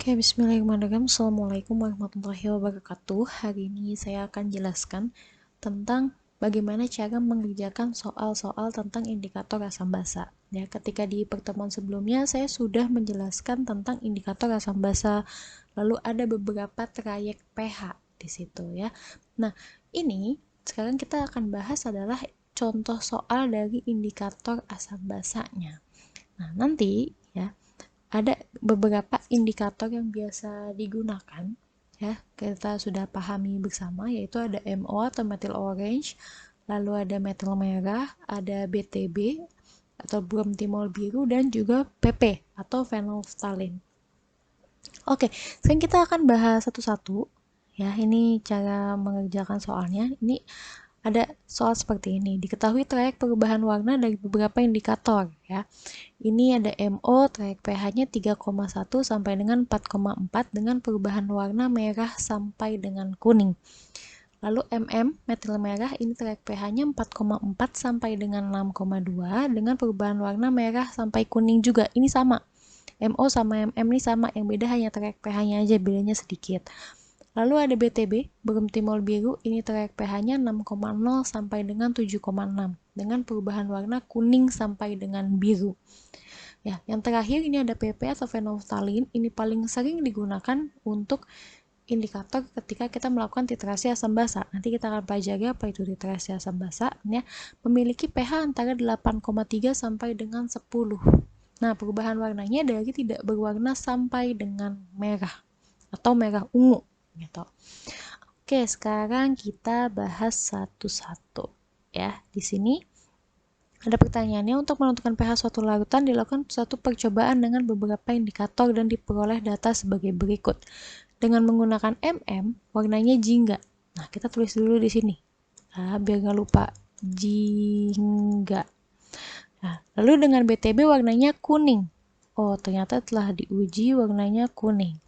Oke, bismillahirrahmanirrahim. Assalamualaikum warahmatullahi wabarakatuh. Hari ini saya akan jelaskan tentang bagaimana cara mengerjakan soal-soal tentang indikator asam basa. Ya, ketika di pertemuan sebelumnya saya sudah menjelaskan tentang indikator asam basa, lalu ada beberapa trayek pH di situ ya. Nah, ini sekarang kita akan bahas adalah contoh soal dari indikator asam basanya. Nah, nanti ya ada beberapa indikator yang biasa digunakan ya, kita sudah pahami bersama, yaitu ada MO atau methyl orange, lalu ada metil merah, ada BTB atau bromtimol biru, dan juga PP atau phenolphthalein. Oke, sekarang kita akan bahas satu-satu ya. Ini cara mengerjakan soalnya. Ini ada soal seperti ini. Diketahui trayek perubahan warna dari beberapa indikator ya. Ini ada MO, trayek pH-nya 3,1 sampai dengan 4,4 dengan perubahan warna merah sampai dengan kuning. Lalu metil merah, ini trayek pH-nya 4,4 sampai dengan 6,2 dengan perubahan warna merah sampai kuning juga. Ini sama. MO sama ini sama, yang beda hanya trayek pH-nya aja, bedanya sedikit. Lalu ada BTB, bromtimol biru, ini trayek pH-nya 6,0 sampai dengan 7,6 dengan perubahan warna kuning sampai dengan biru. Ya, yang terakhir ini ada PP atau phenolphthalein, ini paling sering digunakan untuk indikator ketika kita melakukan titrasi asam basa. Nanti kita akan pelajari apa itu titrasi asam basa ya. Memiliki pH antara 8,3 sampai dengan 10. Nah, perubahan warnanya dari tidak berwarna sampai dengan merah atau merah ungu gitu. Oke, sekarang kita bahas satu-satu ya. Di sini ada pertanyaannya, untuk menentukan pH suatu larutan dilakukan suatu percobaan dengan beberapa indikator dan diperoleh data sebagai berikut. Dengan menggunakan warnanya jingga. Nah, kita tulis dulu di sini. Nah, biar nggak lupa, jingga. Nah, lalu dengan BTB warnanya kuning. Oh, ternyata telah diuji warnanya kuning.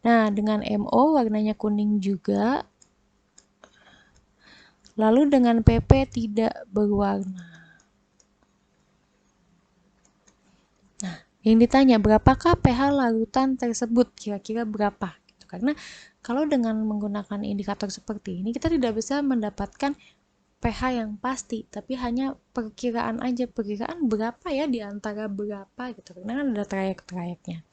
Nah, dengan MO warnanya kuning juga. Lalu dengan PP tidak berwarna. Nah, yang ditanya berapakah pH larutan tersebut? Kira-kira berapa? Gitu. Karena kalau dengan menggunakan indikator seperti ini, kita tidak bisa mendapatkan pH yang pasti, tapi hanya perkiraan aja, perkiraan berapa ya di antara berapa gitu, karena kan ada trayek-trayeknya.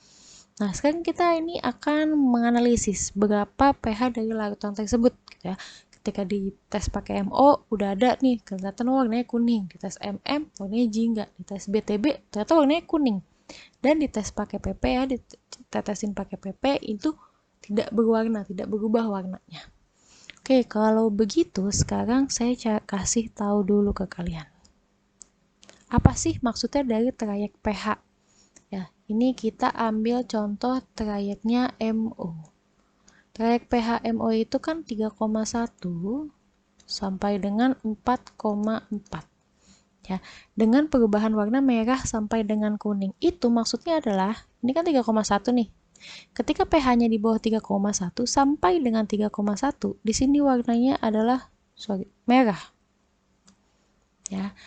Nah, sekarang kita ini akan menganalisis berapa pH dari larutan tersebut gitu ya. Ketika dites pakai MO udah ada nih, kelihatan warnanya kuning. Dites warnanya jingga. Dites BTB ternyata warnanya kuning. Dan dites pakai PP ya, ditetesin pakai PP itu tidak berwarna, tidak berubah warnanya. Oke, kalau begitu sekarang saya kasih tahu dulu ke kalian. Apa sih maksudnya dari trayek pH? Ya, ini kita ambil contoh trayeknya MO. Trayek pH MO itu kan 3,1 sampai dengan 4,4. Ya, dengan perubahan warna merah sampai dengan kuning. Itu maksudnya adalah, ini kan 3,1 nih. Ketika pH-nya di bawah 3,1 sampai dengan 3,1, di sini warnanya adalah merah. Ya.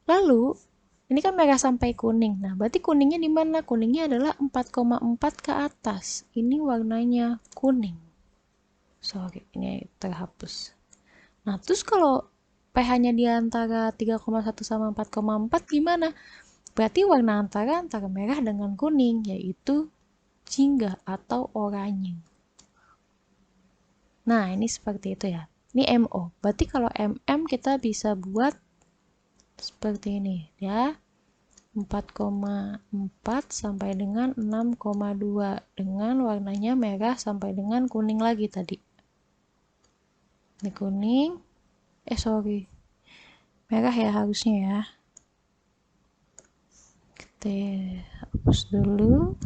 Lalu ini kan merah sampai kuning. Nah, berarti kuningnya di mana? Kuningnya adalah 4,4 ke atas. Ini warnanya kuning. Ini terhapus. Nah, terus kalau pH-nya di antara 3,1 sama 4,4 gimana? Berarti warna antara merah dengan kuning, yaitu jingga atau oranye. Nah, ini seperti itu ya. Ini MO. Berarti kalau kita bisa buat seperti ini ya. 4,4 sampai dengan 6,2 dengan warnanya merah sampai dengan kuning lagi tadi. Ini kuning. Merah ya harusnya ya. Kita hapus dulu.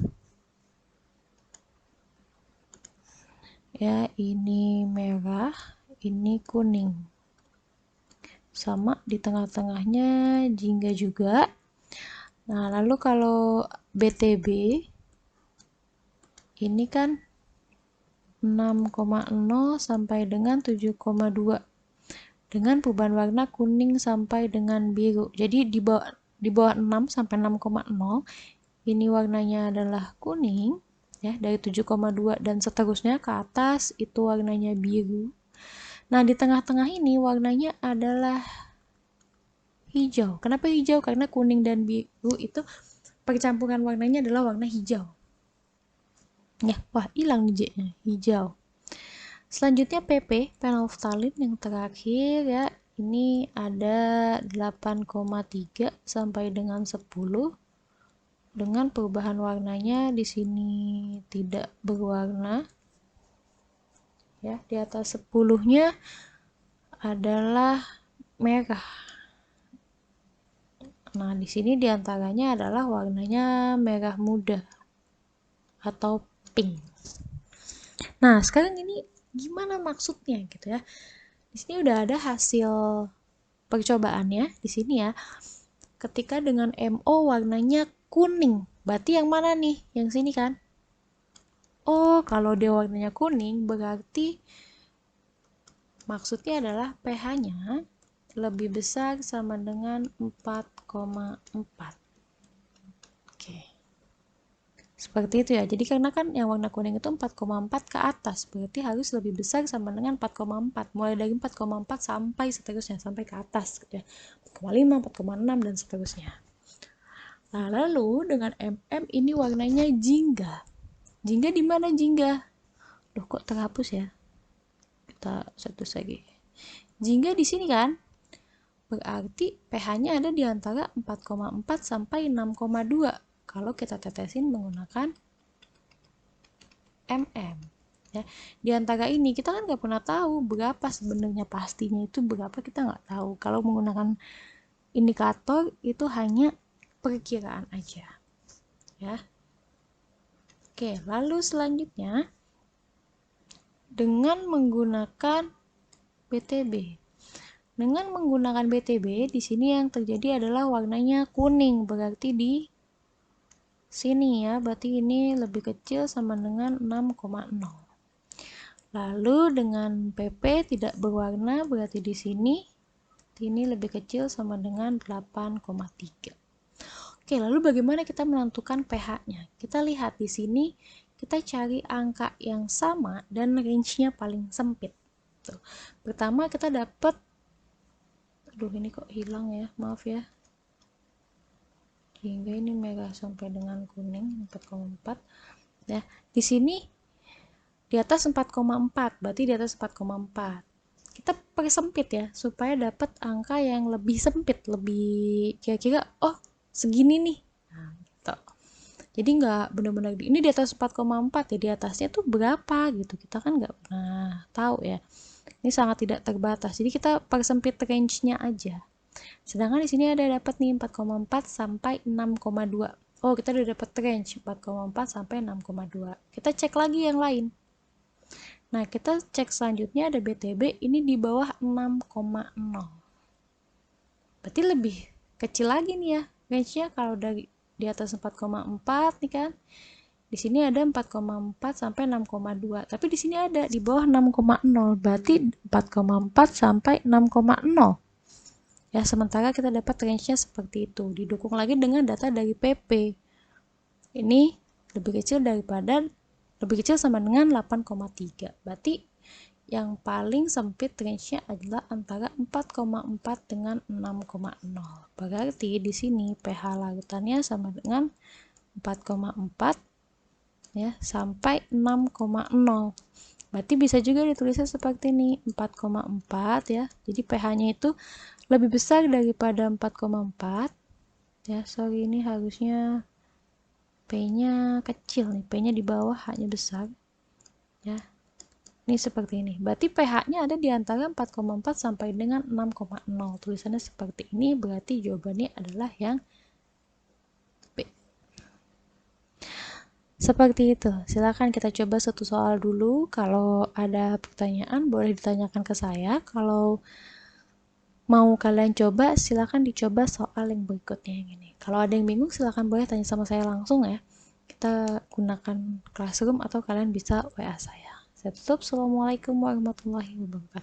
Ya, ini merah, ini kuning. Sama di tengah-tengahnya jingga juga. Nah, lalu kalau BTB ini kan 6,0 sampai dengan 7,2 dengan perubahan warna kuning sampai dengan biru. Jadi di bawah 6 sampai 6,0 ini warnanya adalah kuning ya, dari 7,2 dan seterusnya ke atas itu warnanya biru. Nah, di tengah-tengah ini warnanya adalah hijau. Kenapa hijau? Karena kuning dan biru itu percampuran warnanya adalah warna hijau. Ya, wah hilang nih J-nya, hijau. Selanjutnya PP, phenolphthalein yang terakhir ya. Ini ada 8,3 sampai dengan 10. Dengan perubahan warnanya di sini tidak berwarna. Ya, di atas 10-nya adalah merah. Nah, di sini diantaranya adalah warnanya merah muda atau pink. Nah, sekarang ini gimana maksudnya gitu ya? Di sini udah ada hasil percobaannya di sini ya. Ketika dengan MO warnanya kuning, berarti yang mana nih? Yang sini kan? Oh, kalau dia warnanya kuning berarti maksudnya adalah pH-nya lebih besar sama dengan 4,4. Oke. Seperti itu ya. Jadi karena kan yang warna kuning itu 4,4 ke atas, berarti harus lebih besar sama dengan 4,4. Mulai dari 4,4 sampai seterusnya, sampai ke atas gitu ya. 4,5, 4,6 dan seterusnya. Nah, lalu dengan MM ini warnanya jingga. Jingga di mana jingga? Loh, kok terhapus ya? Kita satu lagi. Jingga di sini kan? Berarti pH-nya ada di antara 4,4 sampai 6,2 kalau kita tetesin menggunakan mm ya. Di antara ini kita kan nggak pernah tahu berapa sebenarnya, pastinya itu berapa kita nggak tahu. Kalau menggunakan indikator itu hanya perkiraan aja ya. Oke, lalu selanjutnya dengan menggunakan BTB. Dengan menggunakan BTB di sini yang terjadi adalah warnanya kuning, berarti di sini ya, berarti ini lebih kecil sama dengan 6,0. Lalu dengan PP tidak berwarna, berarti di sini ini lebih kecil sama dengan 8,3. Oke, lalu bagaimana kita menentukan pH-nya? Kita lihat di sini, kita cari angka yang sama dan range-nya paling sempit. Tuh. Pertama kita dapat, aduh ini kok hilang ya, maaf ya. Hingga ini merah sampai dengan kuning 4,4 ya. Di sini di atas 4,4, berarti di atas 4,4. Kita persempit ya supaya dapat angka yang lebih sempit, lebih kira-kira oh segini nih. Nah, gitu. Jadi nggak benar-benar ini di atas 4,4 ya, di atasnya tuh berapa gitu. Kita kan nggak pernah tahu ya. Ini sangat tidak terbatas. Jadi kita persempit range-nya aja. Sedangkan di sini ada dapat nih 4,4 sampai 6,2. Oh, kita udah dapat range 4,4 sampai 6,2. Kita cek lagi yang lain. Nah, kita cek selanjutnya ada BTB ini di bawah 6,0. Berarti lebih kecil lagi nih ya range-nya. Kalau dari di atas 4,4 nih kan. Di sini ada 4,4 sampai 6,2. Tapi di sini ada di bawah 6,0. Berarti 4,4 sampai 6,0. Ya, sementara kita dapat range-nya seperti itu. Didukung lagi dengan data dari PP. Ini lebih kecil sama dengan 8,3. Berarti yang paling sempit range-nya adalah antara 4,4 dengan 6,0. Berarti di sini pH larutannya sama dengan 4,4 ya sampai 6,0. Berarti bisa juga ditulisnya seperti ini, 4,4 ya. Jadi pH-nya itu lebih besar daripada 4,4 ya. Sorry, ini harusnya P-nya kecil nih, P-nya di bawah, H-nya besar ya. Ini seperti ini. Berarti pH-nya ada di antara 4,4 sampai dengan 6,0. Tulisannya seperti ini, berarti jawabannya adalah yang B. Seperti itu. Silakan kita coba satu soal dulu. Kalau ada pertanyaan boleh ditanyakan ke saya. Kalau mau kalian coba, silakan dicoba soal yang berikutnya yang ini. Kalau ada yang bingung, silakan boleh tanya sama saya langsung ya. Kita gunakan Classroom atau kalian bisa WA saya. Saya tutup. Assalamualaikum warahmatullahi wabarakatuh.